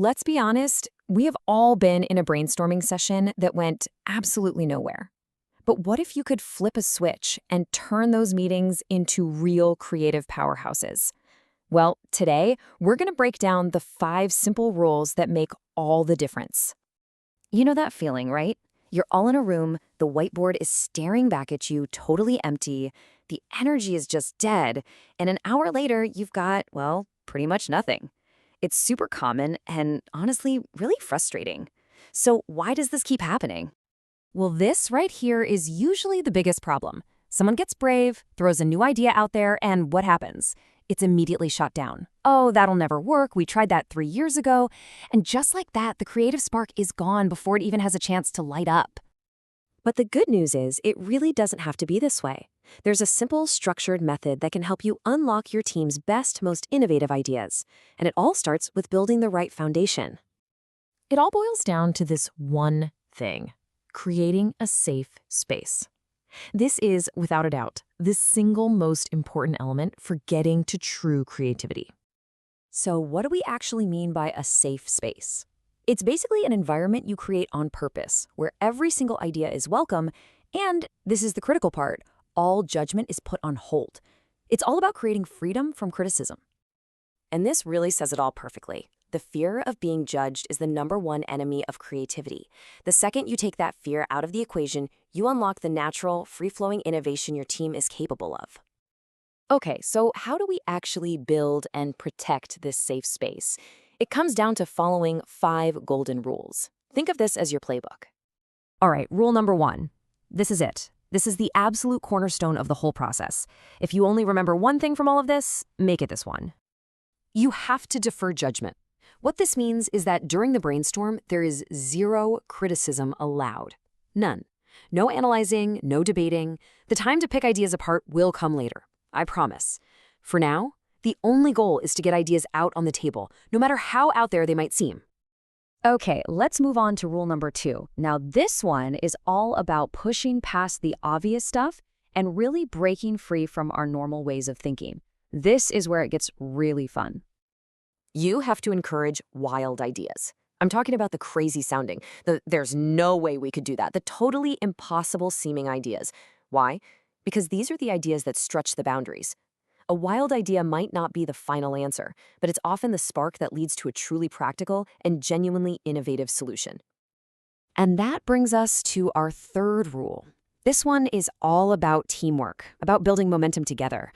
Let's be honest, we have all been in a brainstorming session that went absolutely nowhere. But what if you could flip a switch and turn those meetings into real creative powerhouses? Well, today, we're going to break down the 5 simple rules that make all the difference. You know that feeling, right? You're all in a room, the whiteboard is staring back at you, totally empty, the energy is just dead, and an hour later, you've got, well, pretty much nothing. It's super common and honestly really frustrating. So why does this keep happening? Well, this right here is usually the biggest problem. Someone gets brave, throws a new idea out there, and what happens? It's immediately shot down. Oh, that'll never work. We tried that 3 years ago. And just like that, the creative spark is gone before it even has a chance to light up. But the good news is it really doesn't have to be this way. There's a simple, structured method that can help you unlock your team's best, most innovative ideas. And it all starts with building the right foundation. It all boils down to this one thing: creating a safe space. This is, without a doubt, the single most important element for getting to true creativity. So what do we actually mean by a safe space? It's basically an environment you create on purpose, where every single idea is welcome, and, this is the critical part, all judgment is put on hold. It's all about creating freedom from criticism. And this really says it all perfectly. The fear of being judged is the #1 enemy of creativity. The second you take that fear out of the equation, you unlock the natural, free-flowing innovation your team is capable of. Okay, so how do we actually build and protect this safe space? It comes down to following 5 golden rules. Think of this as your playbook. All right, rule number 1. This is it. This is the absolute cornerstone of the whole process. If you only remember one thing from all of this, make it this one. You have to defer judgment. What this means is that during the brainstorm, there is 0 criticism allowed. None. No analyzing, no debating. The time to pick ideas apart will come later. I promise. For now, the only goal is to get ideas out on the table, no matter how out there they might seem. Okay, let's move on to rule number 2. Now, this one is all about pushing past the obvious stuff and really breaking free from our normal ways of thinking. This is where it gets really fun. You have to encourage wild ideas. I'm talking about the crazy sounding, there's no way we could do that, the totally impossible seeming ideas. Why? Because these are the ideas that stretch the boundaries. A wild idea might not be the final answer, but it's often the spark that leads to a truly practical and genuinely innovative solution. And that brings us to our 3rd rule. This one is all about teamwork, about building momentum together.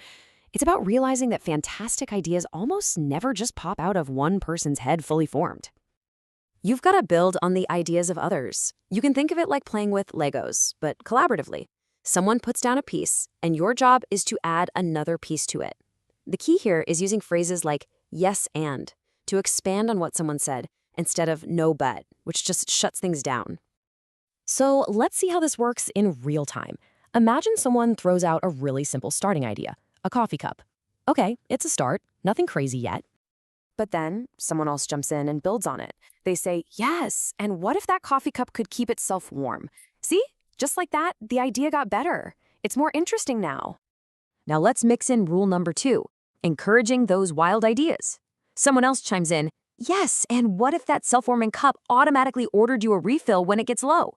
It's about realizing that fantastic ideas almost never just pop out of one person's head fully formed. You've got to build on the ideas of others. You can think of it like playing with Legos, but collaboratively. Someone puts down a piece, and your job is to add another piece to it. The key here is using phrases like yes and to expand on what someone said instead of no but, which just shuts things down. So let's see how this works in real time. Imagine someone throws out a really simple starting idea, a coffee cup. Okay, it's a start, nothing crazy yet. But then someone else jumps in and builds on it. They say, yes, and what if that coffee cup could keep itself warm? See? Just like that, the idea got better. It's more interesting now. Now let's mix in rule number 2, encouraging those wild ideas. Someone else chimes in, yes, and what if that self-warming cup automatically ordered you a refill when it gets low?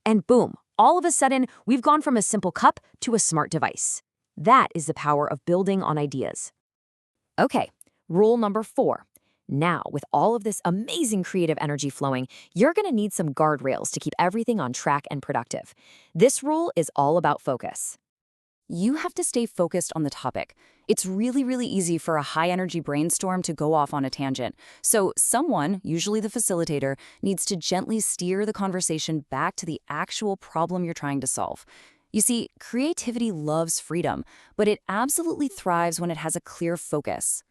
And boom, all of a sudden, we've gone from a simple cup to a smart device. That is the power of building on ideas. Okay, rule number 4. Now, with all of this amazing creative energy flowing, you're going to need some guardrails to keep everything on track and productive. This rule is all about focus. You have to stay focused on the topic. It's really easy for a high-energy brainstorm to go off on a tangent. So someone, usually the facilitator, needs to gently steer the conversation back to the actual problem you're trying to solve. You see, creativity loves freedom, but it absolutely thrives when it has a clear focus.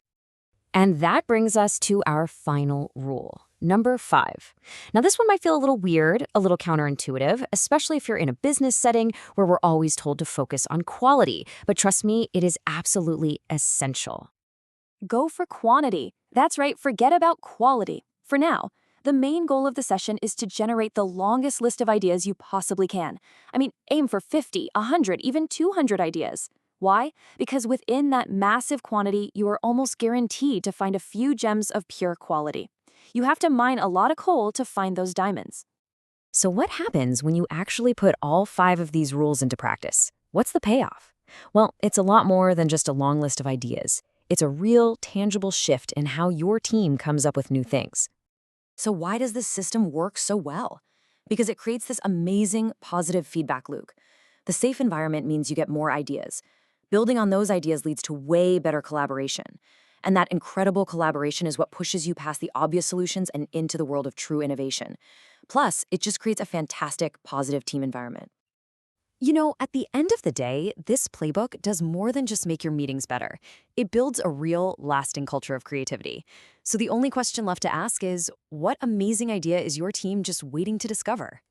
And that brings us to our final rule, number 5. Now, this one might feel a little weird, a little counterintuitive, especially if you're in a business setting where we're always told to focus on quality. But trust me, it is absolutely essential. Go for quantity. That's right, forget about quality. For now, the main goal of the session is to generate the longest list of ideas you possibly can. I mean, aim for 50, 100, even 200 ideas. Why? Because within that massive quantity, you are almost guaranteed to find a few gems of pure quality. You have to mine a lot of coal to find those diamonds. So what happens when you actually put all 5 of these rules into practice? What's the payoff? Well, it's a lot more than just a long list of ideas. It's a real, tangible shift in how your team comes up with new things. So why does this system work so well? Because it creates this amazing positive feedback loop. The safe environment means you get more ideas. Building on those ideas leads to way better collaboration. And that incredible collaboration is what pushes you past the obvious solutions and into the world of true innovation. Plus, it just creates a fantastic, positive team environment. At the end of the day, this playbook does more than just make your meetings better. It builds a real, lasting culture of creativity. So the only question left to ask is, what amazing idea is your team just waiting to discover?